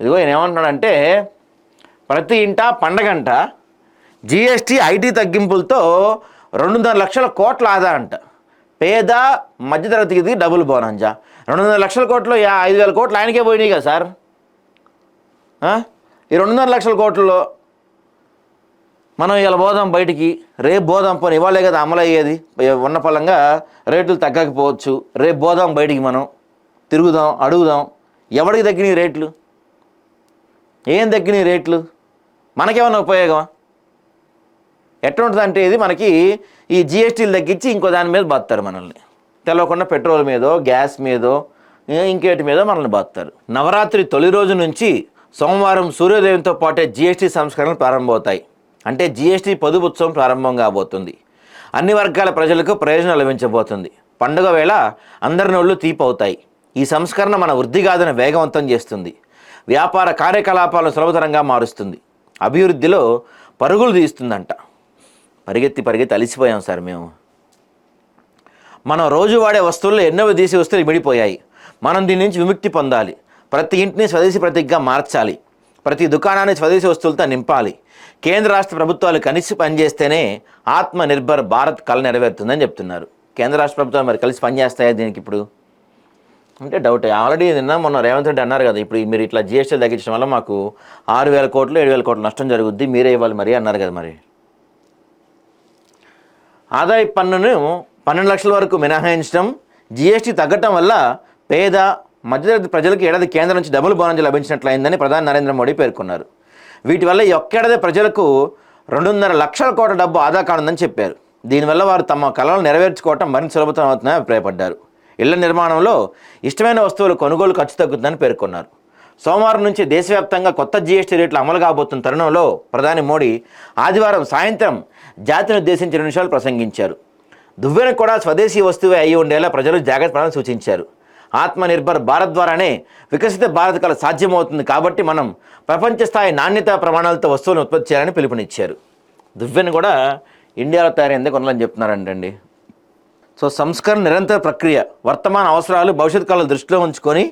ఇదిగో ఈయన ఏమంటున్నాడంటే ప్రతి ఇంట పండగంట జిఎస్టీ ఐటీ తగ్గింపులతో 2.5 లక్షల కోట్ల ఆదా అంట. పేద మధ్యతరగతికి డబుల్ బోనంజా. 2.5 లక్షల కోట్లు 5,000 కోట్లు ఆయనకే పోయినాయి కదా సార్. ఈ 2.5 లక్షల కోట్లలో మనం ఇలా పోదాం బయటికి, రేపు పోదాం, పోనీ ఇవాళే కదా అమలు అయ్యేది, ఉన్న ఫలంగా రేట్లు తగ్గకపోవచ్చు, రేపు పోదాం బయటికి, మనం తిరుగుదాం, అడుగుదాం. ఎవరికి తగ్గినాయి రేట్లు? ఏం తగ్గినాయి రేట్లు? మనకేమన్నా ఉపయోగమా? ఎట్లా ఉంటుంది అంటే ఇది మనకి ఈ జిఎస్టీలు తగ్గించి ఇంకో దాని మీద బాస్తారు మనల్ని. తెలవకుండా పెట్రోల్ మీదో గ్యాస్ మీదో ఇంకేటి మీదో మనల్ని బాస్తారు. నవరాత్రి తొలి రోజు నుంచి సోమవారం సూర్యోదయంతో పాటే జిఎస్టీ సంస్కరణలు ప్రారంభమవుతాయి. అంటే జిఎస్టీ పొదుపు ఉత్సవం ప్రారంభం కాబోతుంది. అన్ని వర్గాల ప్రజలకు ప్రయోజనం లభించబోతుంది. పండుగ వేళ అందరి నోళ్ళు తీపవుతాయి. ఈ సంస్కరణ మన వృద్ధిగాథను వేగవంతం చేస్తుంది. వ్యాపార కార్యకలాపాలను సులభతరంగా మారుస్తుంది. అభివృద్ధిలో పరుగులు తీస్తుందంట. పరిగెత్తి అలిసిపోయాం సార్ మేము. మనం రోజు వాడే వస్తువుల్లో ఎన్నో విదేశీ వస్తువులు ఇమిడిపోయాయి. మనం దీని నుంచి విముక్తి పొందాలి. ప్రతి ఇంటిని స్వదేశీ ప్రతీకగా మార్చాలి. ప్రతి దుకాణాన్ని స్వదేశీ వస్తువులతో నింపాలి. కేంద్ర రాష్ట్ర ప్రభుత్వాలు కలిసి పనిచేస్తేనే ఆత్మ నిర్భర్ భారత్ కళ నెరవేరుతుందని చెప్తున్నారు. కేంద్ర రాష్ట్ర ప్రభుత్వాలు మరి కలిసి పనిచేస్తాయా దీనికి? ఇప్పుడు అంటే డౌట్. ఆల్రెడీ మొన్న రేవంత్ రెడ్డి అన్నారు కదా, ఇప్పుడు మీరు ఇట్లా జిఎస్టీ తగ్గించడం వల్ల మాకు 6,000 కోట్లు 7,000 కోట్లు నష్టం జరుగుద్ది, మీరే ఇవ్వాలి మరి అన్నారు కదా. మరి ఆదాయ పన్నును 12 లక్షల వరకు మినహాయించడం, జిఎస్టీ తగ్గటం వల్ల పేద మధ్యతరగతి ప్రజలకు ఏడాది కేంద్రం నుంచి డబుల్ బోనస్ లభించినట్లయిందని ప్రధాని నరేంద్ర మోడీ పేర్కొన్నారు. వీటి వల్ల ఈ ఒక్కేడాది ప్రజలకు 2.5 లక్షల కోట్ల డబ్బు ఆదా కానుందని చెప్పారు. దీనివల్ల వారు తమ కళలను నెరవేర్చుకోవటం మరింత సులభతరం అవుతుందని అభిప్రాయపడ్డారు. ఇళ్ల నిర్మాణంలో ఇష్టమైన వస్తువుల కొనుగోలు ఖర్చు తగ్గుతుందని పేర్కొన్నారు. సోమవారం నుంచి దేశవ్యాప్తంగా కొత్త జిఎస్టీ రేట్లు అమలు కాబోతున్న తరుణంలో ప్రధాని మోడీ ఆదివారం సాయంత్రం జాతిని ఉద్దేశించి 2 నిమిషాలు ప్రసంగించారు. దువ్వెన కూడా స్వదేశీ వస్తువే అయి ఉండేలా ప్రజలు జాగ్రత్త పడాలని సూచించారు. ఆత్మనిర్భర్ భారత్ ద్వారానే వికసిత భారత్ కళ సాధ్యమవుతుంది, కాబట్టి మనం ప్రపంచ స్థాయి నాణ్యతా ప్రమాణాలతో వస్తువులను ఉత్పత్తి చేయాలని పిలుపునిచ్చారు. దువ్వెన కూడా ఇండియాలో తయారైందే కొనాలని చెప్తున్నారంటండి. సో సంస్కరణ నిరంతర ప్రక్రియ. వర్తమాన అవసరాలు భవిష్యత్ కాలం దృష్టిలో ఉంచుకొని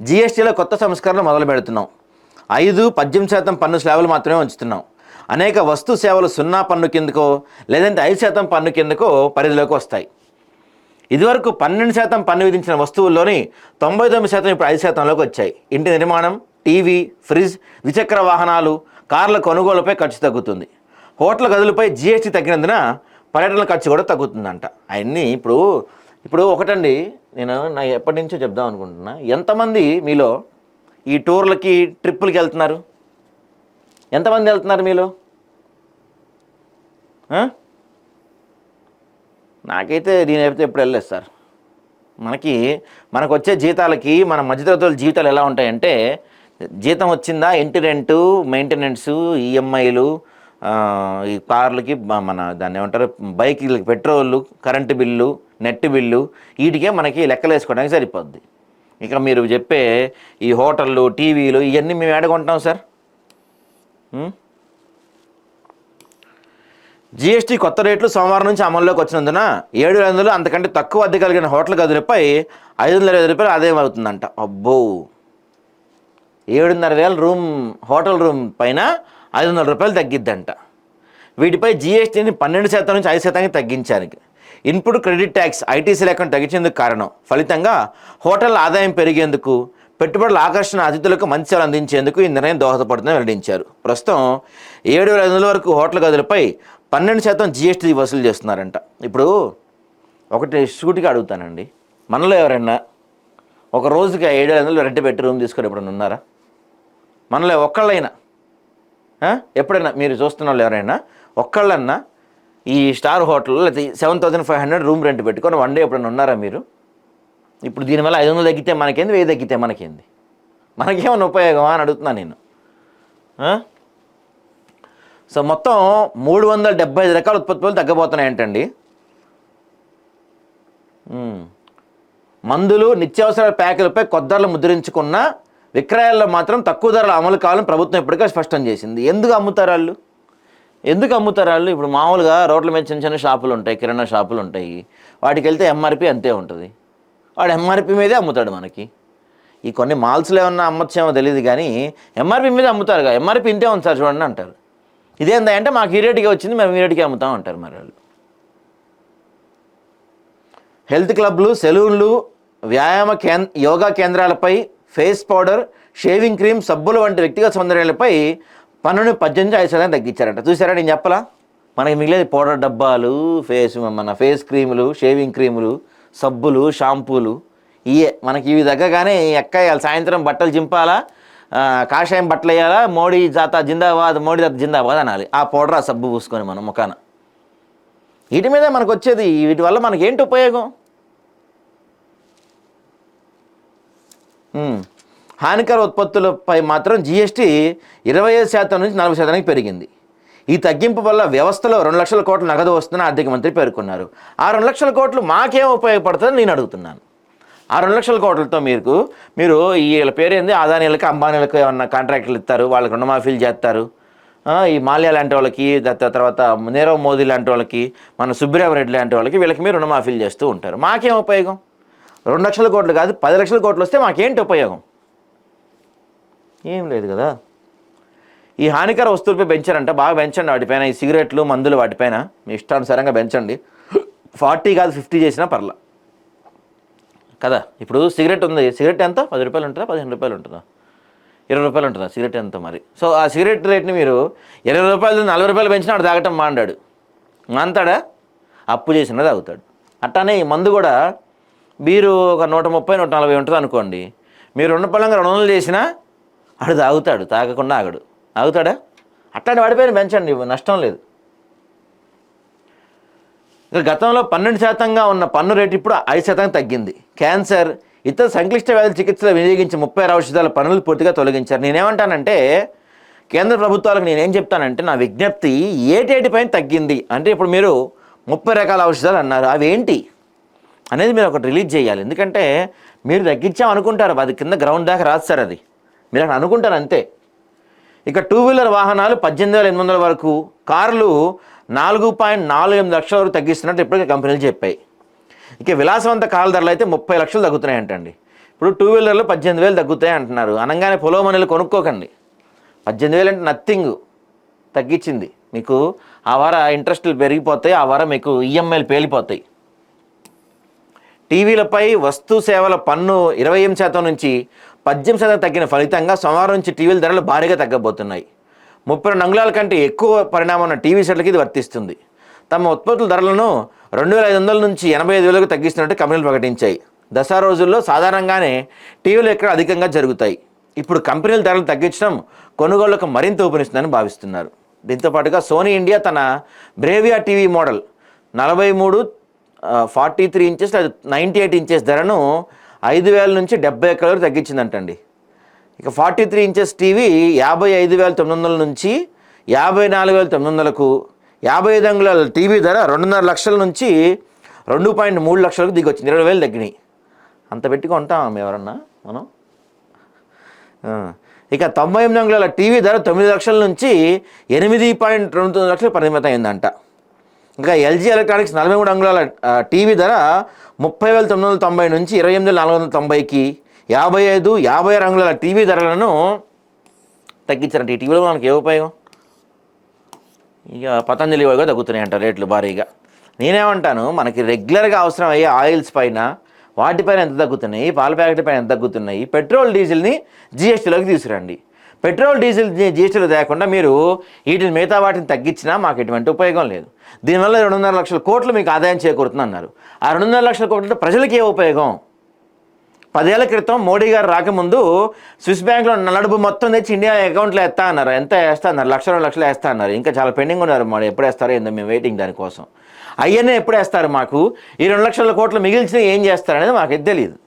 జిఎస్టీలో కొత్త సంస్కరణ మొదలు పెడుతున్నాం. 5-18% పన్ను స్లాబులు మాత్రమే ఉంచుతున్నాం. అనేక వస్తు సేవలు 0 పన్ను కిందకో లేదంటే 5% పన్ను కిందకో పరిధిలోకి వస్తాయి. ఇదివరకు 12% పన్ను విధించిన వస్తువుల్లోని 99% ఇప్పుడు 5%లోకి వచ్చాయి. ఇంటి నిర్మాణం, టీవీ, ఫ్రిడ్జ్, ద్విచక్ర వాహనాలు, కార్ల కొనుగోలుపై ఖర్చు తగ్గుతుంది. హోటల్ గదులపై జిఎస్టీ తగ్గినందున పర్యటనల ఖర్చు కూడా తగ్గుతుందంట. అవన్నీ ఇప్పుడు ఒకటండి, నేను ఎప్పటి నుంచో చెప్దాం అనుకుంటున్నా, ఎంతమంది మీలో ఈ టూర్లకి ట్రిప్పులకి వెళ్తున్నారు? ఎంతమంది వెళ్తున్నారు మీలో? నాకైతే దీని అయితే ఎప్పుడు వెళ్ళలేదు సార్. మనకు వచ్చే జీతాలకి మన మధ్యతరగతుల జీవితాలు ఎలా ఉంటాయంటే, జీతం వచ్చిందా ఇంటి రెంటు, మెయింటెనెన్సు, ఈఎంఐలు, ఈ కార్లకి మన దాన్ని ఏమంటారు బైక్లకి పెట్రోళ్ళు, కరెంటు బిల్లు, నెట్ బిల్లు, వీటికే మనకి లెక్కలు వేసుకోవడానికి సరిపోద్ది. ఇక మీరు చెప్పే ఈ హోటళ్ళు, టీవీలు ఇవన్నీ మేము ఏడగొంటాం సార్. జిఎస్టీ కొత్త రేట్లు సోమవారం నుంచి అమల్లోకి వచ్చినందున 7,500 అంతకంటే తక్కువ అద్దె కలిగిన హోటల్ గదులపై 525 రూపాయలు ఆదాయం అవుతుందంట. అబ్బో, 7,500 రూమ్ హోటల్ రూమ్ పైన 500 రూపాయలు తగ్గిద్దంట. వీటిపై జిఎస్టీని 12% నుంచి 5% తగ్గించానికి ఇన్పుట్ క్రెడిట్ ట్యాక్స్, ఐటీసీ లేకుండా తగ్గించేందుకు కారణం. ఫలితంగా హోటల్ ఆదాయం పెరిగేందుకు, పెట్టుబడుల ఆకర్షణ, అతిథులకు మంచి సేవలు అందించేందుకు ఈ నిర్ణయం దోహదపడుతుందని వెల్లడించారు. ప్రస్తుతం 7,500 వరకు హోటల్ గదులపై 12% జిఎస్టీ వసూలు చేస్తున్నారంట. ఇప్పుడు ఒకటి షూట్గా అడుగుతానండి, మనలో ఎవరైనా ఒక రోజుకి 7,500 రెంట్ పెట్టి రూమ్ తీసుకొని ఎప్పుడైనా ఉన్నారా? మనలో ఒక్కళ్ళైనా, ఎప్పుడైనా మీరు చూస్తున్న వాళ్ళు ఎవరైనా ఒక్కళ్ళన్నా ఈ స్టార్ హోటల్ లేకపోతే 7,500 రూమ్ రెంట్ పెట్టుకొని 1 డే ఎప్పుడైనా ఉన్నారా మీరు? ఇప్పుడు దీనివల్ల 500 తగ్గితే మనకేంది, 1000 తగ్గితే మనకేంది? మనకేమైనా ఉపయోగమా అని అడుగుతున్నాను నేను. సో మొత్తం 375 రకాల ఉత్పత్తులు తగ్గబోతున్నాయంటండి. మందులు, నిత్యావసరాల ప్యాకులపై కొత్త ధరలు ముద్రించుకున్న విక్రయాల్లో మాత్రం తక్కువ ధరలు అమలు కావాలని ప్రభుత్వం ఇప్పటికే స్పష్టం చేసింది. ఎందుకు అమ్ముతారు వాళ్ళు? ఇప్పుడు మామూలుగా రోడ్ల మీద చిన్న చిన్న షాపులు ఉంటాయి, కిరాణా షాపులు ఉంటాయి, వాటికి వెళ్తే ఎంఆర్పి అంతే ఉంటుంది. వాడు ఎంఆర్పి మీదే అమ్ముతాడు మనకి. ఈ కొన్ని మాల్స్లో ఏమన్నా అమ్మచ్చేమో తెలియదు కానీ ఎంఆర్పి మీద అమ్ముతారుగా, ఎంఆర్పి ఇంతే ఉంది సార్ చూడండి అంటారు. ఇదేందా అంటే మాకు ఈ రేటుకే వచ్చింది, మేము ఈ రేటుకే అమ్ముతాం అంటారు. మరి వాళ్ళు హెల్త్ క్లబ్లు, సెలూన్లు, యోగా కేంద్రాలపై ఫేస్ పౌడర్, షేవింగ్ క్రీమ్, సబ్బులు వంటి వ్యక్తిగత సౌందర్యాలపై పన్నును 18% తగ్గించారంట. చూసారా, నేను చెప్పలా? మనకి మిగిలేదు పౌడర్ డబ్బాలు, మన ఫేస్ క్రీములు, షేవింగ్ క్రీములు, సబ్బులు, షాంపూలు. ఇవే మనకి ఇవి తగ్గగానే ఎక్కేయాలి. సాయంత్రం బట్టలు చింపాలా, కాషాయం బట్టలు వేయాలా, మోడీ జాతా జిందాబాద్, మోడీ జాతా జిందాబాద్ అనాలి. ఆ పౌడర్, ఆ సబ్బు పూసుకొని మనం ముఖాన. వీటి మీద మనకు వచ్చేది, వీటి వల్ల మనకి ఏంటి ఉపయోగం? హానికర ఉత్పత్తులపై మాత్రం జీఎస్టీ 25% నుంచి 40% పెరిగింది. ఈ తగ్గింపు వల్ల వ్యవస్థలో 2 లక్షల కోట్ల నగదు వస్తుందని ఆర్థిక మంత్రి పేర్కొన్నారు. ఆ 2 లక్షల కోట్లు మాకేం ఉపయోగపడుతుందని నేను అడుగుతున్నాను. ఆ 2 లక్షల కోట్లతో మీరు వీళ్ళ పేరేంది, అదానీలకి, అంబానీలకు ఏమన్నా కాంట్రాక్టులు ఇస్తారు, వాళ్ళకి రుణమాఫీలు చేస్తారు. ఈ మాల్యా లాంటి వాళ్ళకి, తర్వాత నీరవ్ మోదీ లాంటి వాళ్ళకి, మన సుబ్బిరామరెడ్డి లాంటి వాళ్ళకి, వీళ్ళకి మీరు రుణమాఫీలు చేస్తూ ఉంటారు. మాకేం ఉపయోగం? 2 లక్షల కోట్లు కాదు, 10 లక్షల కోట్లు వస్తే మాకేంటి ఉపయోగం? ఏం లేదు కదా. ఈ హానికర వస్తువులపై పెంచారంట, బాగా పెంచండి వాటిపైన. ఈ సిగరెట్లు, మందులు వాటిపైన మీ ఇష్టానుసారంగా పెంచండి. 40 కాదు 50 చేసినా పర్లా కదా. ఇప్పుడు సిగరెట్ ఉంది, సిగరెట్ ఎంత? 10 రూపాయలు ఉంటుందా, 15 రూపాయలు ఉంటుందా, 20 రూపాయలు ఉంటుందా సిగరెట్ ఎంత మరి? సో ఆ సిగరెట్ రేట్ని మీరు 20 రూపాయలు 40 రూపాయలు పెంచినా వాడు తాగటం మాండాడు, మాంతాడా? అప్పు చేసినా తాగుతాడు. అట్లానే ఈ మందు కూడా, బీరు ఒక 130, 140 ఉంటుంది అనుకోండి, మీరు 2 రూపాయలంగా 200 చేసినా వాడు తాగుతాడు, తాగకుండా ఆగడు. ఆగుతాడా? అట్లాంటి వాడిపైన పెంచండి, నష్టం లేదు. ఇక గతంలో 12% ఉన్న పన్ను రేటు ఇప్పుడు 5% తగ్గింది. క్యాన్సర్, ఇతర సంక్లిష్ట వ్యాధుల చికిత్సలో వినియోగించే 30 ఔషధాల పన్నులు పూర్తిగా తొలగించారు. నేనేమంటానంటే, కేంద్ర ప్రభుత్వాలకు నేనేం చెప్తానంటే, నా విజ్ఞప్తి ఏటేటిపైన తగ్గింది అంటే, ఇప్పుడు మీరు 30 రకాల ఔషధాలు అన్నారు, అవి ఏంటి అనేది మీరు ఒకటి రిలీజ్ చేయాలి. ఎందుకంటే మీరు తగ్గించాం అనుకుంటారు, అది కింద గ్రౌండ్ దాకా రాదు సార్, అది మీరు అక్కడ అనుకుంటారు అంతే. ఇక 2 వీలర్ వాహనాలు 18,800 వరకు, కార్లు 4.48 లక్షల వరకు తగ్గిస్తున్నట్టు ఇప్పటికే కంపెనీలు చెప్పాయి. ఇక విలాసవంత కార్ల ధరలు అయితే 30 లక్షలు తగ్గుతున్నాయి అంటండి. ఇప్పుడు 2 వీలర్లు 18,000 తగ్గుతాయి అంటున్నారు. అనగానే పొలో మనీలు కొనుక్కోకండి. 18,000 అంటే నథింగ్, తగ్గించింది. మీకు ఆ వార ఇంట్రెస్టులు పెరిగిపోతాయి, ఆ వార మీకు ఈఎంఐలు పేలిపోతాయి. టీవీలపై వస్తు సేవల పన్ను 28% నుంచి 18% తగ్గిన ఫలితంగా సోమవారం నుంచి టీవీల ధరలు భారీగా తగ్గబోతున్నాయి. 32 అంగుళాల కంటే ఎక్కువ పరిణామం ఉన్న టీవీ సెట్లకి ఇది వర్తిస్తుంది. తమ ఉత్పత్తుల ధరలను 2,500 నుంచి 85,000కు తగ్గిస్తున్నట్టు కంపెనీలు ప్రకటించాయి. దసరా రోజుల్లో సాధారణంగానే టీవీలు ఎక్కడ అధికంగా జరుగుతాయి. ఇప్పుడు కంపెనీల ధరలు తగ్గించడం కొనుగోళ్లకు మరింత ఊపునిస్తుందని భావిస్తున్నారు. దీంతో పాటుగా సోనీ ఇండియా తన Bravia TV model 43 inches 98 inches ధరను 5,000 నుంచి 70,000 వరకు తగ్గించిందంటండి. ఇక 43 ఇంచెస్ టీవీ 55,900 నుంచి 54,900కు, 55 అంగుళాల టీవీ ధర 2.5 లక్షల నుంచి 2.3 లక్షలకు దిగొచ్చింది. 20,000 తగ్గినాయి. అంత పెట్టి కొంటాం ఎవరన్నా మనం? ఇక 98 అంగుళాల టీవీ ధర 9 లక్షల నుంచి 8.29 లక్షలు పరిమితం అయిందంట. ఇంకా ఎల్జీ ఎలక్ట్రానిక్స్ 43 అంగుళాల టీవీ ధర 30,990 నుంచి 28,490కి, 56 అంగుళాల టీవీ ధరలను తగ్గించారంట. ఈ టీవీలో మనకి ఏ ఉపయోగం? ఇక పతంజలి కూడా తగ్గుతున్నాయంట రేట్లు భారీగా. నేనేమంటాను, మనకి రెగ్యులర్గా అవసరం అయ్యే ఆయిల్స్ పైన, వాటిపైన ఎంత తగ్గుతున్నాయి, పాల ప్యాకెట్ పైన ఎంత తగ్గుతున్నాయి, పెట్రోల్ డీజిల్ని జీఎస్టీలోకి తీసుకురండి. పెట్రోల్ డీజిల్ జీఎస్టీలో తేకుండా మీరు వీటిని మిగతా వాటిని తగ్గించినా మాకు ఎటువంటి ఉపయోగం లేదు. దీనివల్ల 2.5 లక్షల కోట్లు మీకు ఆదాయం చేకూరుతుంది అన్నారు. ఆ 2.5 లక్షల కోట్లతో ప్రజలకి ఏ ఉపయోగం? 10 ఏళ్ల క్రితం మోడీ గారు రాకముందు స్విస్ బ్యాంక్లో నలుడు మొత్తం తెచ్చి ఇండియా అకౌంట్లో వేస్తా అన్నారు. ఎంత వేస్తా అన్నారు? 1,00,000 2 లక్షలు వేస్తా అన్నారు. ఇంకా చాలా పెండింగ్ ఉన్నారు. మరి ఎప్పుడు వేస్తారో ఏందో, మేము వెయిటింగ్ దానికోసం. అవన్నీ ఎప్పుడు వేస్తారు? మాకు ఈ 2 లక్షల కోట్లు మిగిల్చిన ఏం చేస్తారనేది మాకు తెలియదు.